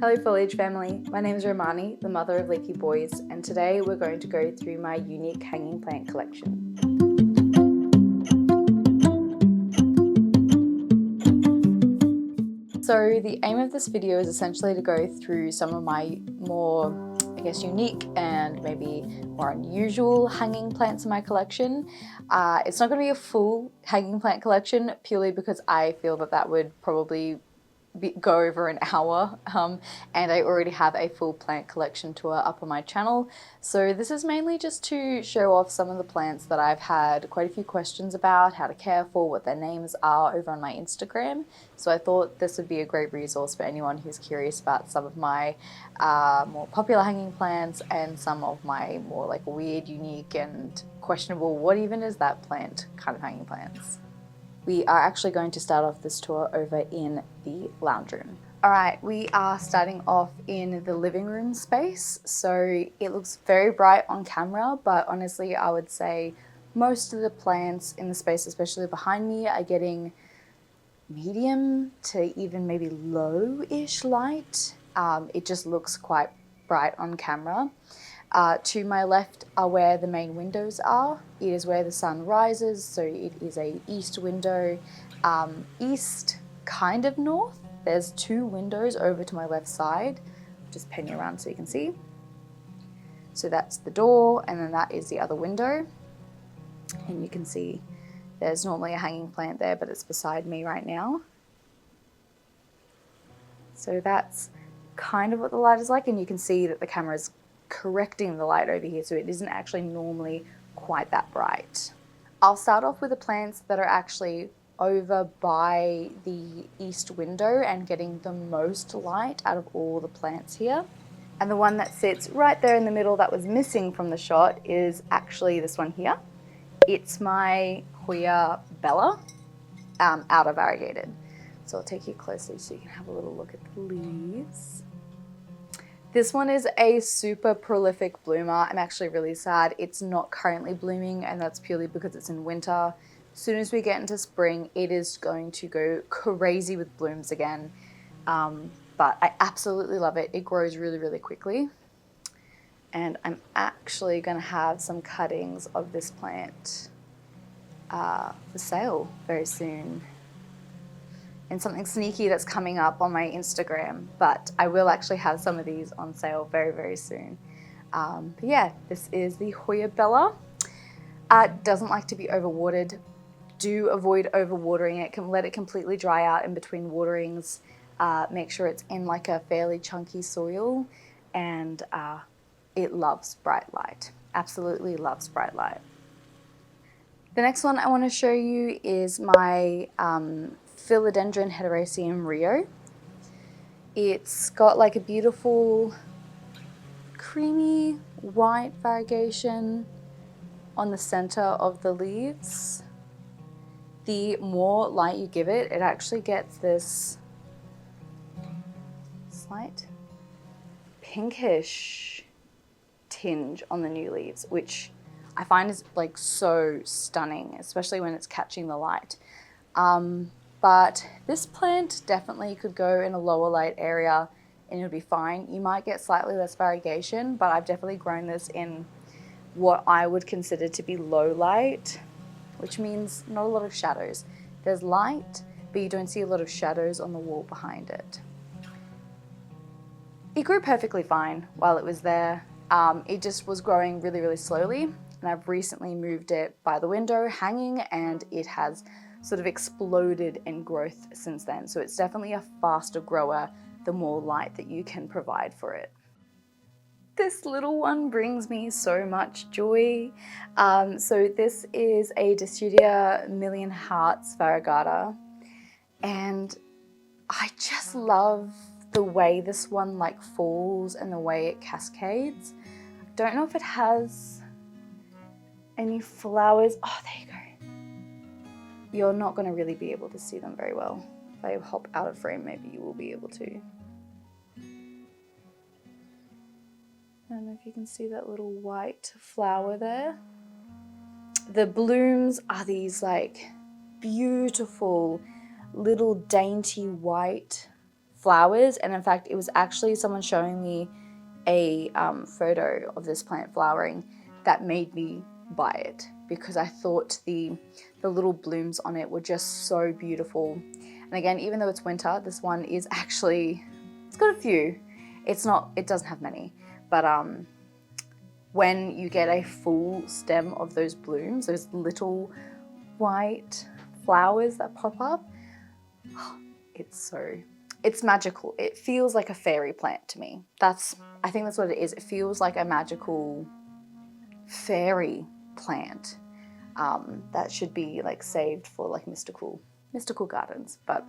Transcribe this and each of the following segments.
Hello Foliage Family, my name is Romani, the mother of leaky boys, and today we're going to go through my unique hanging plant collection. So the aim of this video is essentially to go through some of my more, unique and maybe more unusual hanging plants in my collection. It's not going to be a full hanging plant collection purely because I feel that would probably go over an hour, and I already have a full plant collection tour up on my channel. So this is mainly just to show off some of the plants that I've had quite a few questions about, how to care for, what their names are over on my Instagram. So I thought this would be a great resource for anyone who's curious about some of my more popular hanging plants and some of my more like weird, unique and questionable, what even is that plant kind of hanging plants. We are actually going to start off this tour over in the lounge room. All right, we are starting off in the living room space. So it looks very bright on camera, but honestly, I would say most of the plants in the space, especially behind me, are getting medium to even maybe low-ish light. It just looks quite bright on camera. To my left are where the main windows are. It is where the sun rises, so it is a east window. East, kind of north. There's two windows over to my left side. Just pan you around so you can see. So that's the door, and then that is the other window. And you can see there's normally a hanging plant there, but it's beside me right now. So that's kind of what the light is like, and you can see that the camera's correcting the light over here, so it isn't actually normally quite that bright. I'll start off with the plants that are actually over by the east window and getting the most light out of all the plants here. And the one that sits right there in the middle that was missing from the shot is actually this one here. It's my Hoya Bella out of Variegated. So I'll take you closely so you can have a little look at the leaves. This one is a super prolific bloomer. I'm actually really sad it's not currently blooming, and that's purely because it's in winter. As soon as we get into spring, it is going to go crazy with blooms again. But I absolutely love it. It grows really, really quickly. And I'm actually going to have some cuttings of this plant for sale very soon. And something sneaky that's coming up on my Instagram, but I will actually have some of these on sale very, very soon. But yeah, this is the Hoya Bella. Doesn't like to be overwatered. Do avoid overwatering it. Let it completely dry out in between waterings. Make sure it's in like a fairly chunky soil, and it loves bright light. Absolutely loves bright light. The next one I want to show you is my Philodendron Rio. It's got like a beautiful creamy white variegation on the center of the leaves. The more light you give it, it actually gets this slight pinkish tinge on the new leaves, which I find is like so stunning, especially when it's catching the light. But this plant definitely could go in a lower light area and it'll be fine. You might get slightly less variegation, but I've definitely grown this in what I would consider to be low light, which means not a lot of shadows. There's light, but you don't see a lot of shadows on the wall behind it. It grew perfectly fine while it was there. It just was growing really, really slowly, and I've recently moved it by the window hanging, and it has sort of exploded in growth since then. So it's definitely a faster grower the more light that you can provide for it. This little one brings me so much joy. So this is a Dischidia Million Hearts Variegata, and I just love the way this one like falls and the way it cascades. I don't know if it has any flowers. Oh, there you go. You're not going to really be able to see them very well. If I hop out of frame, maybe you will be able to. I don't know if you can see that little white flower there. The blooms are these like beautiful little dainty white flowers. And in fact, it was actually someone showing me a photo of this plant flowering that made me buy it, because I thought the little blooms on it were just so beautiful. And again, even though it's winter, this one is actually, it's got a few. It doesn't have many, but when you get a full stem of those blooms, those little white flowers that pop up, it's magical. It feels like a fairy plant to me. I think that's what it is. It feels like a magical fairy plant that should be like saved for like mystical gardens. But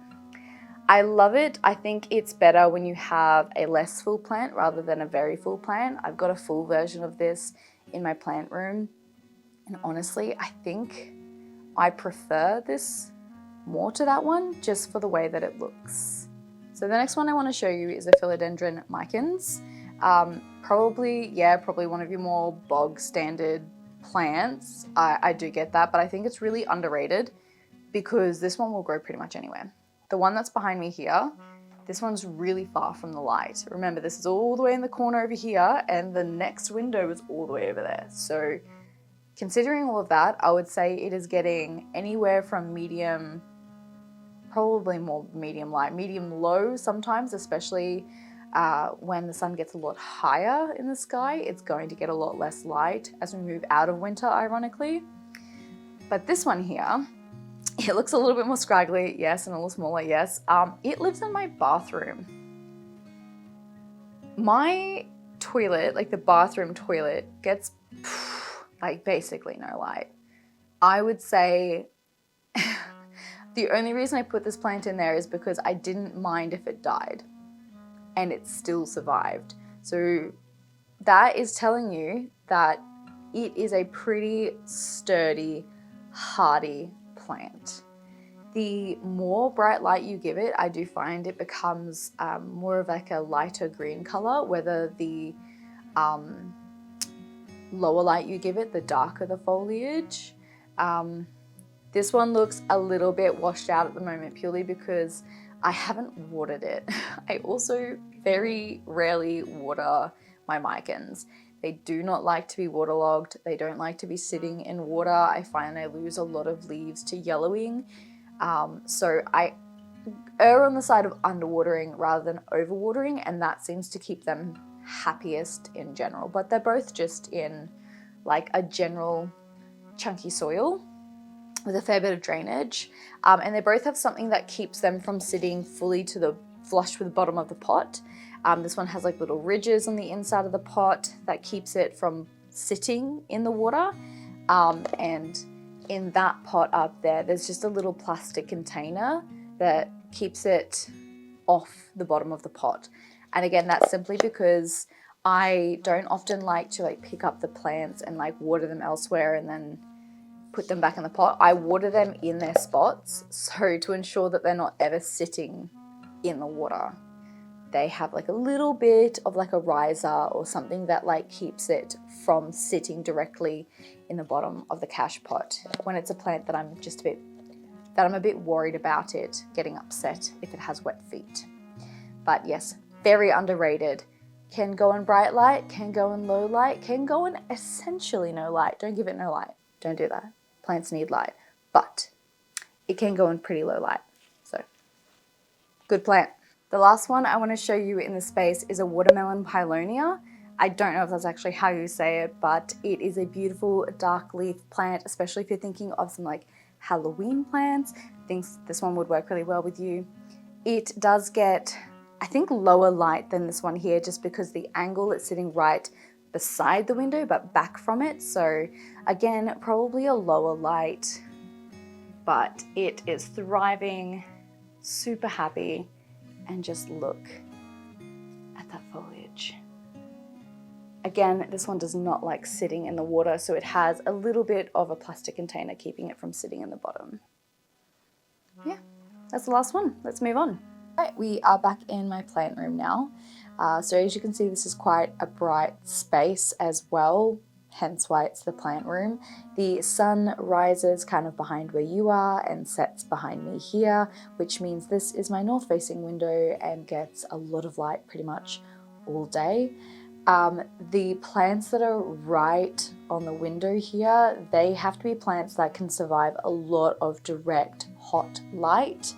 I love it. I think it's better when you have a less full plant rather than a very full plant. I've got a full version of this in my plant room, and honestly, I think I prefer this more to that one just for the way that it looks. So the next one I want to show you is a Philodendron Micans. Probably one of your more bog standard plants. I do get that, but I think it's really underrated because this one will grow pretty much anywhere. The one that's behind me here, this one's really far from the light. Remember, this is all the way in the corner over here, and the next window is all the way over there. So considering all of that, I would say it is getting anywhere from medium, probably more medium light, medium low sometimes, especially when the sun gets a lot higher in the sky. It's going to get a lot less light as we move out of winter, ironically. But this one here, it looks a little bit more scraggly, yes, and a little smaller, yes. It lives in my bathroom. My toilet, like the bathroom toilet, gets like basically no light. I would say the only reason I put this plant in there is because I didn't mind if it died, and it still survived. So that is telling you that it is a pretty sturdy, hardy plant. The more bright light you give it, I do find it becomes more of like a lighter green color, whether the lower light you give it, the darker the foliage. This one looks a little bit washed out at the moment purely because I haven't watered it. I also very rarely water my micans. They do not like to be waterlogged. They don't like to be sitting in water. I find I lose a lot of leaves to yellowing. So I err on the side of underwatering rather than overwatering, and that seems to keep them happiest in general. But they're both just in like a general chunky soil with a fair bit of drainage. And they both have something that keeps them from sitting fully to the flush with the bottom of the pot. This one has like little ridges on the inside of the pot that keeps it from sitting in the water. And in that pot up there, there's just a little plastic container that keeps it off the bottom of the pot. And again, that's simply because I don't often like to like pick up the plants and like water them elsewhere and then put them back in the pot. I water them in their spots, so to ensure that they're not ever sitting in the water. They have like a little bit of like a riser or something that like keeps it from sitting directly in the bottom of the cache pot when it's a plant that I'm a bit worried about it getting upset if it has wet feet. But yes, very underrated. Can go in bright light, can go in low light, can go in essentially no light. Don't give it no light. Don't do that. Plants need light, but it can go in pretty low light. So good plant. The last one I want to show you in the space is a watermelon pilonia. I don't know if that's actually how you say it, but it is a beautiful dark leaf plant, especially if you're thinking of some like Halloween plants. I think this one would work really well with you. It does get, I think, lower light than this one here just because the angle it's sitting right beside the window but back from it. So again, probably a lower light, but it is thriving, super happy. And just look at that foliage. Again, this one does not like sitting in the water, so it has a little bit of a plastic container keeping it from sitting in the bottom. Yeah, that's the last one. Let's move on. Right, we are back in my plant room now. So as you can see, this is quite a bright space as well. hence why it's the plant room. The sun rises kind of behind where you are and sets behind me here, which means this is my north facing window and gets a lot of light pretty much all day. The plants that are right on the window here, they have to be plants that can survive a lot of direct hot light.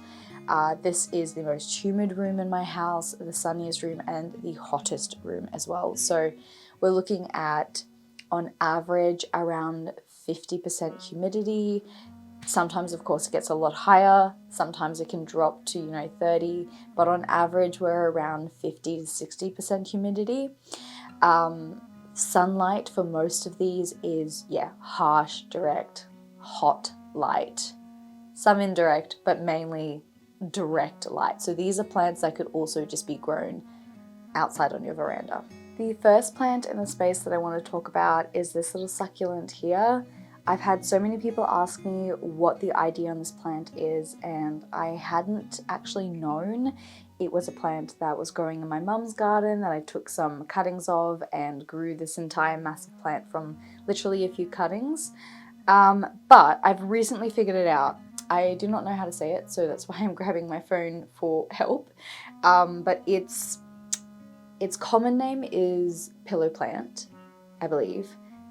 This is the most humid room in my house, the sunniest room, and the hottest room as well. So we're looking at, on average, around 50% humidity. Sometimes, of course, it gets a lot higher. Sometimes it can drop to, 30, but on average, we're around 50 to 60% humidity. Sunlight for most of these is, harsh, direct, hot light. Some indirect, but mainly direct light. So these are plants that could also just be grown outside on your veranda. The first plant in the space that I want to talk about is this little succulent here. I've had so many people ask me what the idea on this plant is, and I hadn't actually known it was a plant that was growing in my mum's garden that I took some cuttings of and grew this entire massive plant from literally a few cuttings. But I've recently figured it out. I do not know how to say it, so that's why I'm grabbing my phone for help. But its common name is pillow plant, I believe.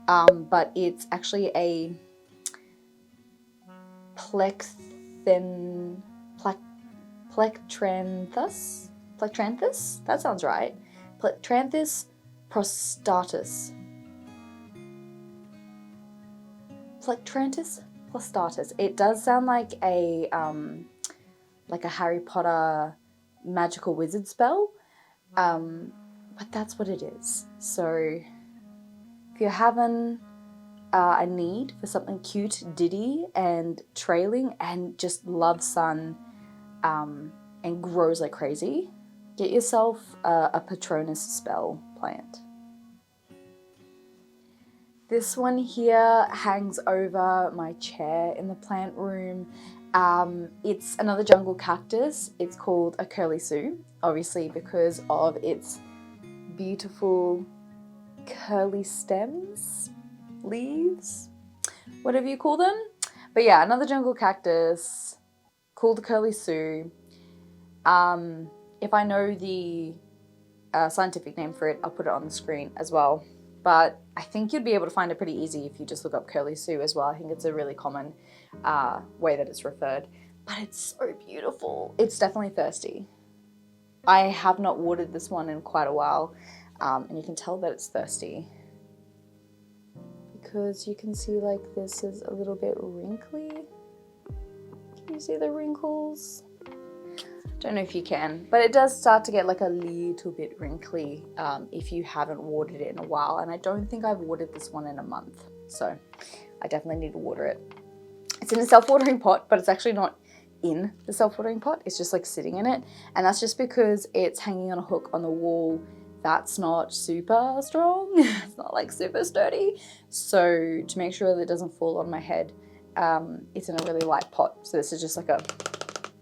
But it's actually a plectranthus? Plectranthus? That sounds right. Plectranthus prostatus. Plectranthus prostatus. It does sound like a Harry Potter magical wizard spell, but that's what it is. So if you're having a need for something cute, diddy, and trailing, and just loves sun and grows like crazy, get yourself a Patronus spell plant. This one here hangs over my chair in the plant room. It's another jungle cactus. It's called a curly Sue, obviously because of its beautiful curly stems, leaves, whatever you call them. But yeah, another jungle cactus called the curly Sue. If I know the scientific name for it, I'll put it on the screen as well. But I think you'd be able to find it pretty easy if you just look up curly Sue as well. I think it's a really common way that it's referred. But it's so beautiful. It's definitely thirsty. I have not watered this one in quite a while, and you can tell that it's thirsty because you can see like this is a little bit wrinkly. Can you see the wrinkles? Don't know if you can, but it does start to get like a little bit wrinkly if you haven't watered it in a while, and I don't think I've watered this one in a month, so I definitely need to water it. It's in a self-watering pot, but it's actually not in the self-watering pot, it's just like sitting in it, and that's just because it's hanging on a hook on the wall that's not super strong. It's not like super sturdy, so to make sure that it doesn't fall on my head, it's in a really light pot. So this is just like a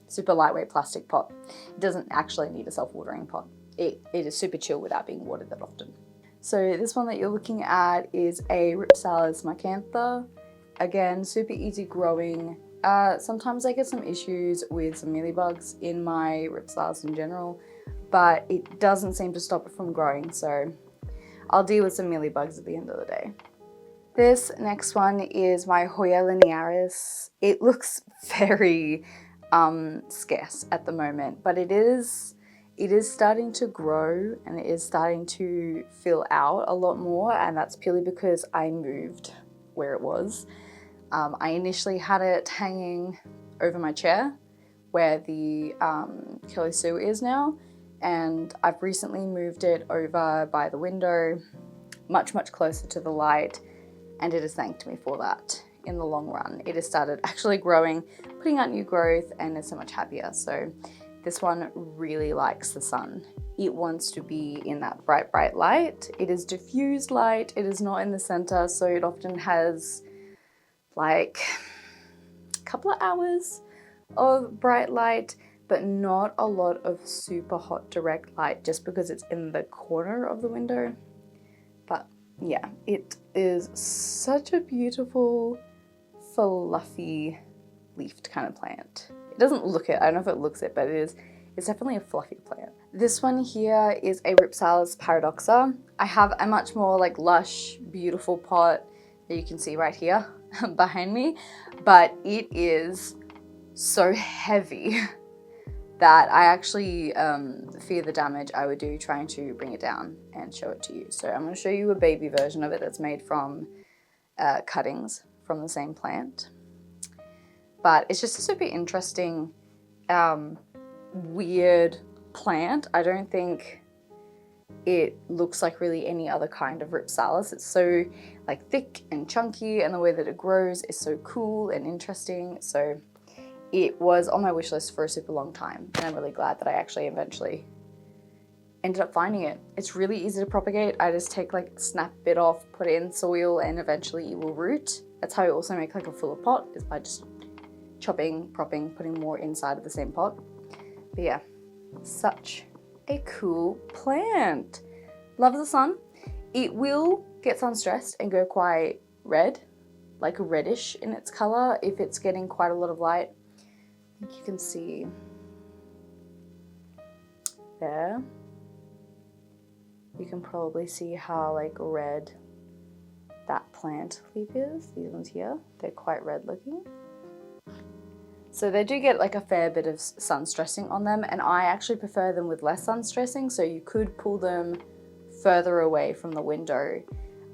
super lightweight plastic pot. It doesn't actually need a self-watering pot. It is super chill without being watered that often. So this one that you're looking at is a Rhipsalis Micans. Again, super easy growing. Sometimes I get some issues with some mealybugs in my Rhipsalis in general, but it doesn't seem to stop it from growing, so I'll deal with some mealybugs at the end of the day. This next one is my Hoya linearis. It looks very scarce at the moment, but it is starting to grow and it is starting to fill out a lot more, and that's purely because I moved where it was. I initially had it hanging over my chair where the curly Sue is now, and I've recently moved it over by the window, much closer to the light, and it has thanked me for that. In the long run, it has started actually growing, putting out new growth, and is so much happier. So this one really likes the sun. It wants to be in that bright light. It is diffused light. It is not in the center, so it often has like a couple of hours of bright light, but not a lot of super hot direct light just because it's in the corner of the window. But yeah, it is such a beautiful, fluffy leafed kind of plant. It doesn't look it, I don't know if it looks it, but it's definitely a fluffy plant. This one here is a Rhipsalis Paradoxa. I have a much more like lush, beautiful pot that you can see right here behind me, but it is so heavy that I actually fear the damage I would do trying to bring it down and show it to you. So I'm going to show you a baby version of it that's made from cuttings from the same plant. But it's just a super interesting, weird plant. I don't think it looks like really any other kind of Rhipsalis. It's so like thick and chunky, and the way that it grows is so cool and interesting. So it was on my wish list for a super long time, and I'm really glad that I actually eventually ended up finding it. It's really easy to propagate. I just take like snap a bit off, put it in soil, and eventually it will root. That's how I also make like a fuller pot, is by just chopping, propping, putting more inside of the same pot. But yeah, such a cool plant. Love the sun. It will get sun stressed and go quite red, like reddish in its color if it's getting quite a lot of light. I think you can see there. You can probably see how like red that plant leaf is. These ones here, they're quite red looking. So they do get like a fair bit of sun stressing on them, and I actually prefer them with less sun stressing, so you could pull them further away from the window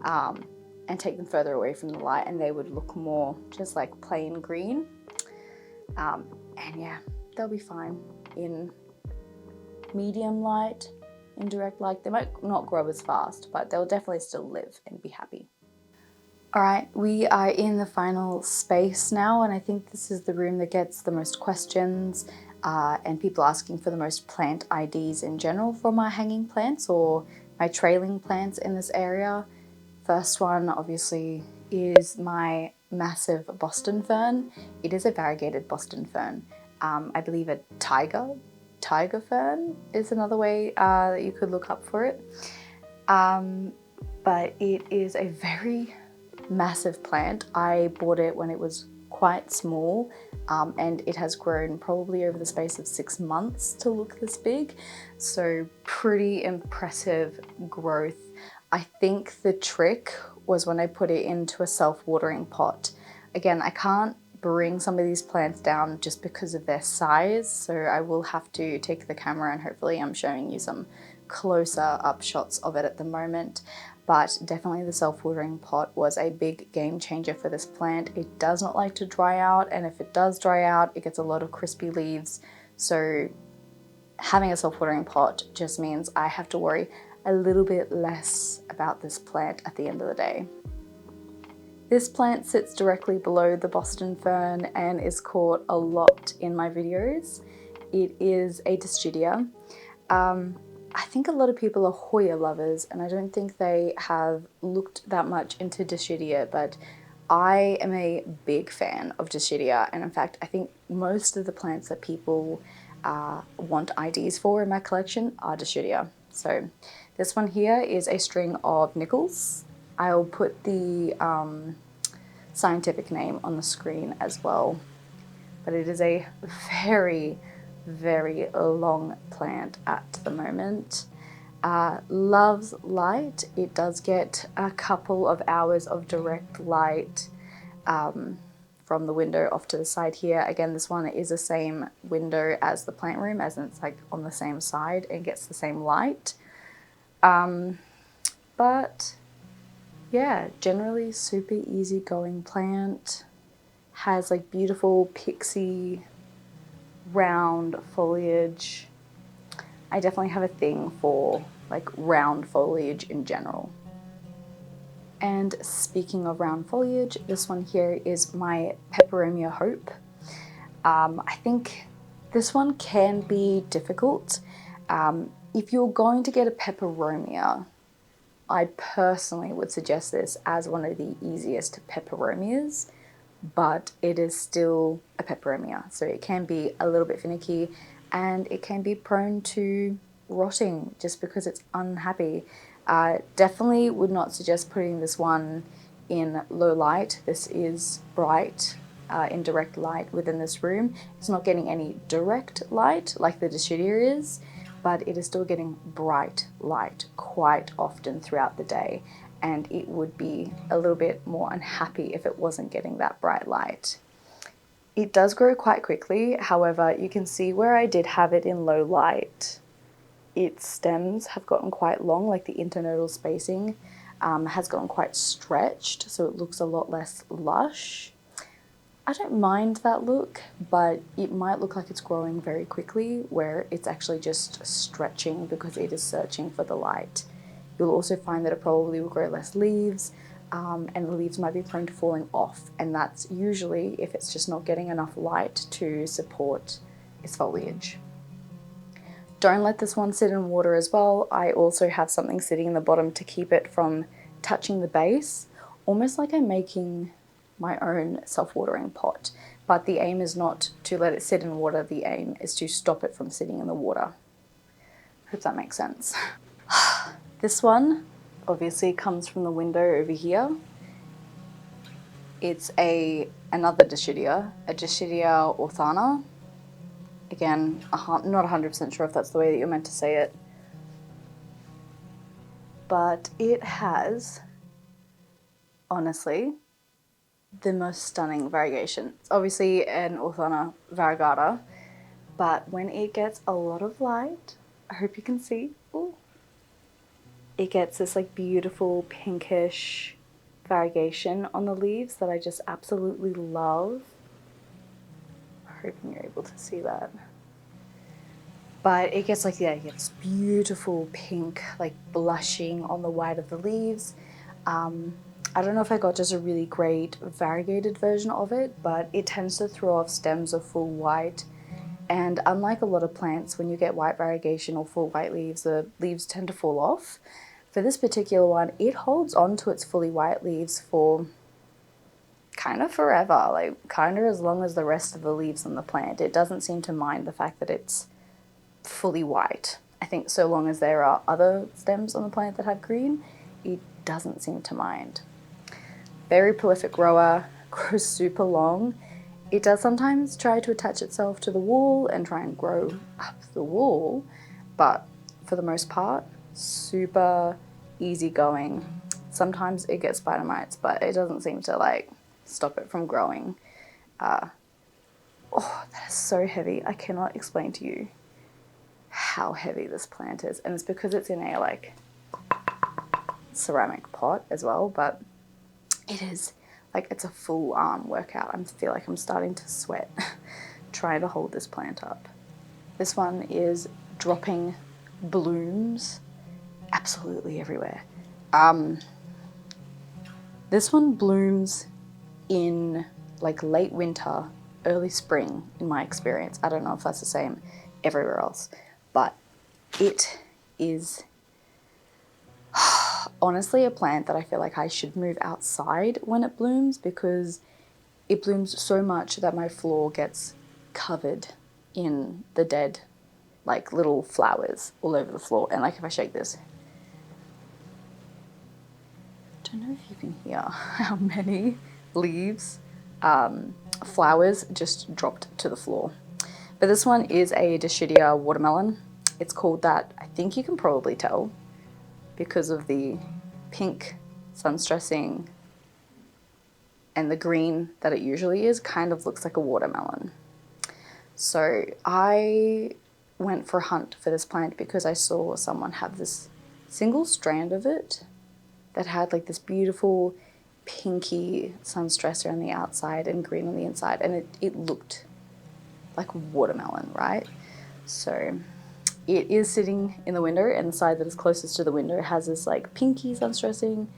and take them further away from the light, and they would look more just like plain green. And yeah, they'll be fine in medium light, indirect light. They might not grow as fast, but they'll definitely still live and be happy. All right, we are in the final space now, and I think this is the room that gets the most questions and people asking for the most plant IDs in general for my hanging plants or my trailing plants in this area. First one, obviously, is my massive Boston fern. It is a variegated Boston fern. I believe a tiger fern is another way that you could look up for it. But it is a very massive plant. I bought it when it was quite small, and it has grown probably over the space of 6 months to look this big. So pretty impressive growth. I think the trick was when I put it into a self-watering pot. Again, I can't bring some of these plants down just because of their size, so I will have to take the camera, and hopefully I'm showing you some closer up shots of it at the moment. But definitely the self-watering pot was a big game changer for this plant. It does not like to dry out, and if it does dry out, it gets a lot of crispy leaves. So having a self-watering pot just means I have to worry a little bit less about this plant at the end of the day. This plant sits directly below the Boston fern and is caught a lot in my videos. It is a Dischidia. I think a lot of people are Hoya lovers, and I don't think they have looked that much into Dischidia, but I am a big fan of Dischidia, and in fact I think most of the plants that people want IDs for in my collection are Dischidia. So this one here is a string of nickels. I'll put the scientific name on the screen as well, but it is a very, very long plant at the moment. Loves light. It does get a couple of hours of direct light from the window off to the side here. Again, this one is the same window as the plant room, as in it's like on the same side and gets the same light. But yeah, generally super easy going plant. Has like beautiful pixie round foliage. I definitely have a thing for like round foliage in general. And speaking of round foliage, this one here is my Peperomia Hope. I think this one can be difficult. If you're going to get a Peperomia, I personally would suggest this as one of the easiest Peperomias, but it is still a Peperomia, so it can be a little bit finicky and it can be prone to rotting just because it's unhappy. Definitely would not suggest putting this one in low light. This is bright in direct light within this room. It's not getting any direct light like the Dischidia is, but it is still getting bright light quite often throughout the day, and it would be a little bit more unhappy if it wasn't getting that bright light. It does grow quite quickly, however, you can see where I did have it in low light, its stems have gotten quite long, like the internodal spacing has gotten quite stretched, so it looks a lot less lush. I don't mind that look, but it might look like it's growing very quickly, where it's actually just stretching because it is searching for the light. You'll also find that it probably will grow less leaves, and the leaves might be prone to falling off, and that's usually if it's just not getting enough light to support its foliage. Don't let this one sit in water as well. I also have something sitting in the bottom to keep it from touching the base, almost like I'm making my own self-watering pot. But the aim is not to let it sit in water, the aim is to stop it from sitting in the water. Hope that makes sense. This one obviously comes from the window over here. It's another Dischidia, a Dischidia Oiantha. Again, I'm not 100% sure if that's the way that you're meant to say it, but it has, honestly, the most stunning variegation. It's obviously an Oiantha variegata, but when it gets a lot of light, I hope you can see, ooh, it gets this like beautiful pinkish variegation on the leaves that I just absolutely love. I'm hoping you're able to see that. But it gets like, yeah, you get this beautiful pink, like blushing on the white of the leaves. I don't know if I got just a really great variegated version of it, but it tends to throw off stems of full white. And unlike a lot of plants, when you get white variegation or full white leaves, the leaves tend to fall off. For this particular one, it holds on to its fully white leaves for kind of forever, like kind of as long as the rest of the leaves on the plant. It doesn't seem to mind the fact that it's fully white. I think so long as there are other stems on the plant that have green, it doesn't seem to mind. Very prolific grower, grows super long. It does sometimes try to attach itself to the wall and try and grow up the wall, but for the most part, super easygoing. Sometimes it gets spider mites, but it doesn't seem to like stop it from growing. Oh, that is so heavy. I cannot explain to you how heavy this plant is, and it's because it's in a like ceramic pot as well, but it is like, it's a full arm workout. I feel like I'm starting to sweat trying to hold this plant up. This one is dropping blooms absolutely everywhere. This one blooms in like late winter, early spring in my experience. I don't know if that's the same everywhere else, but it is honestly a plant that I feel like I should move outside when it blooms, because it blooms so much that my floor gets covered in the dead like little flowers all over the floor. And like if I shake this, I don't know if you can hear how many leaves, flowers just dropped to the floor. But this one is a Dischidia watermelon. It's called that, I think you can probably tell because of the pink sun stressing and the green that it usually is, kind of looks like a watermelon. So I went for a hunt for this plant because I saw someone have this single strand of it that had like this beautiful pinky sun stressor on the outside and green on the inside, and it looked like watermelon, right? So it is sitting in the window, and the side that is closest to the window has this like pinky sun stressing.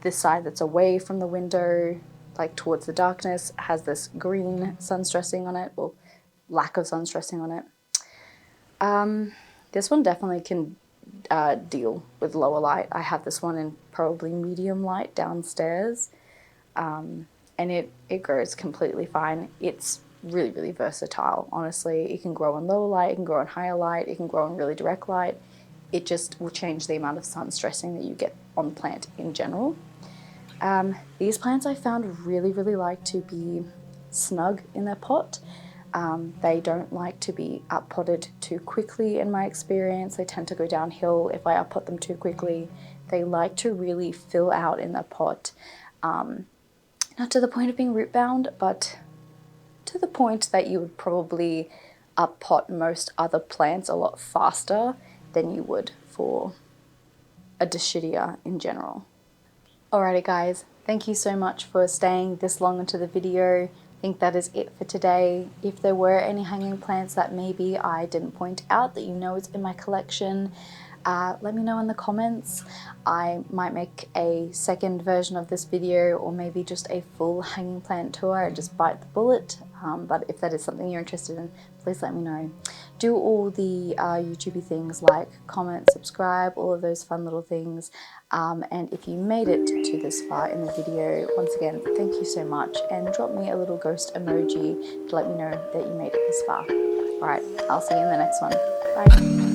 This side that's away from the window, like towards the darkness, has this green sun stressing on it, or lack of sun stressing on it. This one definitely can deal with lower light. I have this one in probably medium light downstairs, and it grows completely fine. It's really, really versatile, honestly. It can grow in lower light, it can grow in higher light, it can grow in really direct light. it just will change the amount of sun stressing that you get on the plant in general. These plants I found really like to be snug in their pot. They don't like to be up-potted too quickly in my experience. They tend to go downhill if I up-pot them too quickly. They like to really fill out in their pot. Not to the point of being root bound, but to the point that you would probably up-pot most other plants a lot faster than you would for a Dischidia in general. Alrighty guys, thank you so much for staying this long into the video. I think that is it for today. If there were any hanging plants that maybe I didn't point out that you know is in my collection, let me know in the comments. I might make a second version of this video, or maybe just a full hanging plant tour and just bite the bullet. But if that is something you're interested in, please let me know. Do all the YouTubey things like comment, subscribe, all of those fun little things. And if you made it to this far in the video, once again, thank you so much, and drop me a little ghost emoji to let me know that you made it this far. Alright, I'll see you in the next one. Bye.